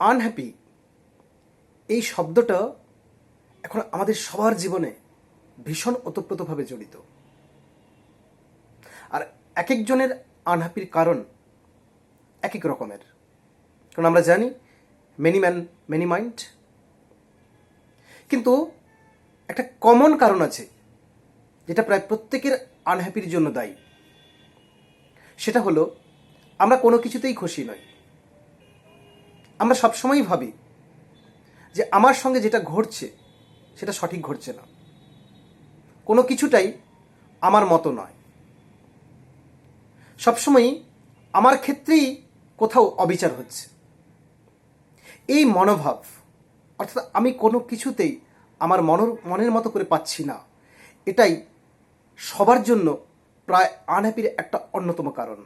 Unhappy এই শব্দটা এখন আমাদের সবার জীবনে ভীষণ ওতপ্রোতভাবে জড়িত। আর এক একজনের আনহ্যাপির কারণ এক এক রকমের। কারণ আমরা জানি মেনি ম্যান মেনি মাইন্ড, কিন্তু একটা কমন কারণ আছে যেটা প্রায় প্রত্যেকের আনহ্যাপির জন্য দায়ী। সেটা হলো আমরা কোনো কিছুতেই খুশি নই। আমরা সবসময়ই ভাবি যে আমার সঙ্গে যেটা ঘটছে সেটা সঠিক ঘটছে না, কোনো কিছুটাই আমার মতো নয়, সবসময়ই আমার ক্ষেত্রেই কোথাও অবিচার হচ্ছে। এই মনোভাব, অর্থাৎ আমি কোনো কিছুতেই আমার মনের মতো করে পাচ্ছি না, এটাই সবার জন্য প্রায় আনহ্যাপির একটা অন্যতম কারণ।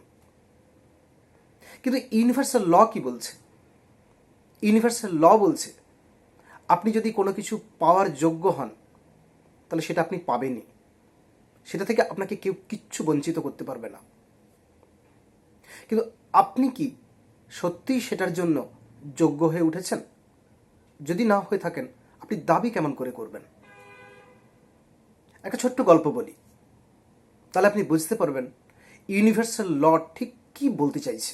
কিন্তু ইউনিভার্সাল ল কি বলছে? ইউনিভার্সাল ল বলছে আপনি যদি কোনো কিছু পাওয়ার যোগ্য হন তাহলে সেটা আপনি পাবেনই, সেটা থেকে আপনাকে কেউ কিচ্ছু বঞ্চিত করতে পারবে না। কিন্তু আপনি কি সত্যিই সেটার জন্য যোগ্য হয়ে উঠেছেন? যদি না হয়ে থাকেন, আপনি দাবি কেমন করে করবেন? একটা ছোট্ট গল্প বলি, তাহলে আপনি বুঝতে পারবেন ইউনিভার্সাল ল ঠিক কি বলতে চাইছে।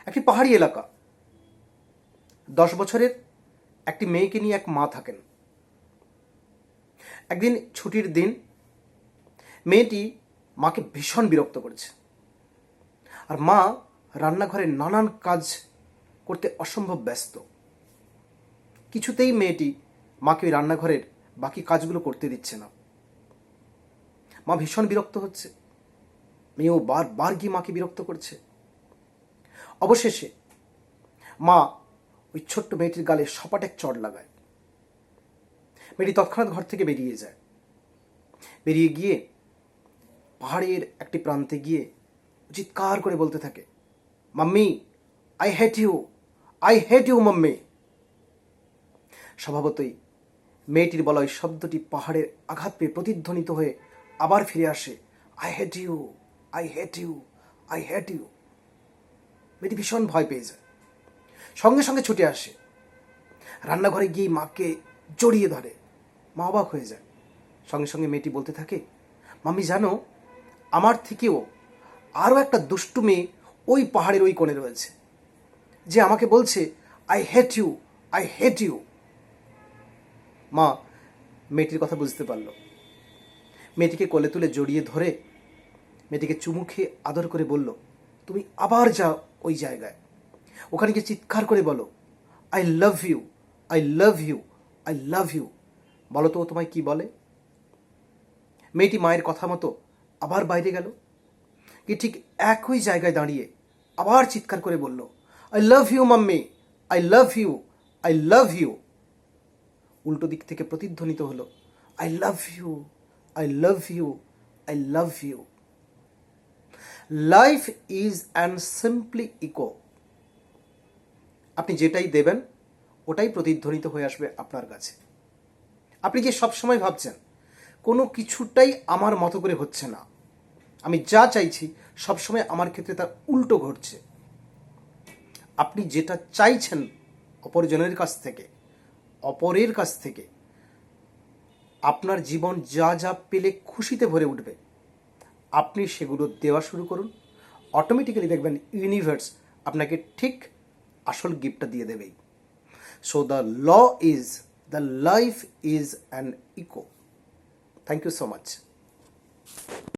একটি পাহাড়ি এলাকা, 10 বছরের একটি মেয়েকে নিয়ে এক মা থাকেন। একদিন ছুটির দিন মেয়েটি মাকে ভীষণ বিরক্ত করেছে, আর মা রান্নাঘরে নানান কাজ করতে অসম্ভব ব্যস্ত। কিছুতেই মেয়েটি মাকে ওই রান্নাঘরের বাকি কাজগুলো করতে দিচ্ছে না। মা ভীষণ বিরক্ত হচ্ছে, মেয়েও বারবার গিয়ে মাকে বিরক্ত করছে। অবশেষে মা ওই ছোট্ট মেয়েটির গালে সপাট এক চড় লাগায়। মেয়েটি তৎক্ষণাৎ ঘর থেকে বেরিয়ে যায়। বেরিয়ে গিয়ে পাহাড়ের একটি প্রান্তে গিয়ে চিৎকার করে বলতে থাকে, mummy I hate you, I hate you mummy. স্বভাবতই মেয়েটির বলা ওই শব্দটি পাহাড়ের আঘাত পেয়ে প্রতিধ্বনিত হয়ে আবার ফিরে আসে, I hate you, I hate you, I hate you. মেয়েটি ভীষণ ভয় পেয়ে যায়, সঙ্গে সঙ্গে ছুটে আসে, রান্নাঘরে গিয়ে মাকে জড়িয়ে ধরে। মা অবাক হয়ে যায়। সঙ্গে সঙ্গে মেয়েটি বলতে থাকে, মাম্মি জানো, আমার থেকেও আরও একটা দুষ্টু মেয়ে ওই পাহাড়ের ওই কোণে রয়েছে, যে আমাকে বলছে I hate you, I hate you. মা মেয়েটির কথা বুঝতে পারল। মেয়েটিকে কোলে তুলে জড়িয়ে ধরে মেয়েটিকে চুমু খেয়ে আদর করে বলল, তুমি আবার যাও ওই জায়গায়, ওখানে গিয়ে চিৎকার করে বলো, I love you, I love you, I love you. বলো তো ও তোমায় কি বলে? মেয়েটি মায়ের কথা মতো আবার বাইরে গেল, কি ঠিক একই জায়গায় দাঁড়িয়ে আবার চিৎকার করে বলল, I love you mummy, I love you, I love you. উল্টো দিক থেকে প্রতিধ্বনিত হলো, I love you, I love you, I love you. Life is an simply echo. আপনি যেটাই দেবেন ওটাই প্রতিধ্বনিত হয়ে আসবে আপনার কাছে। আপনি যে সবসময় ভাবছেন কোনো কিছুটাই আমার মতো করে হচ্ছে না, আমি যা চাইছি সবসময় আমার ক্ষেত্রে তার উল্টো ঘটছে, আপনি যেটা চাইছেন অপরজনের কাছ থেকে, অপরের কাছ থেকে, আপনার জীবন যা যা পেলে খুশিতে ভরে উঠবে, আপনি সেগুলো দেওয়া শুরু করুন। অটোমেটিক্যালি দেখবেন ইউনিভার্স আপনাকে ঠিক আসল গিফটটা দিয়ে দেবেই। So the law is, the life is an echo. Thank you so much.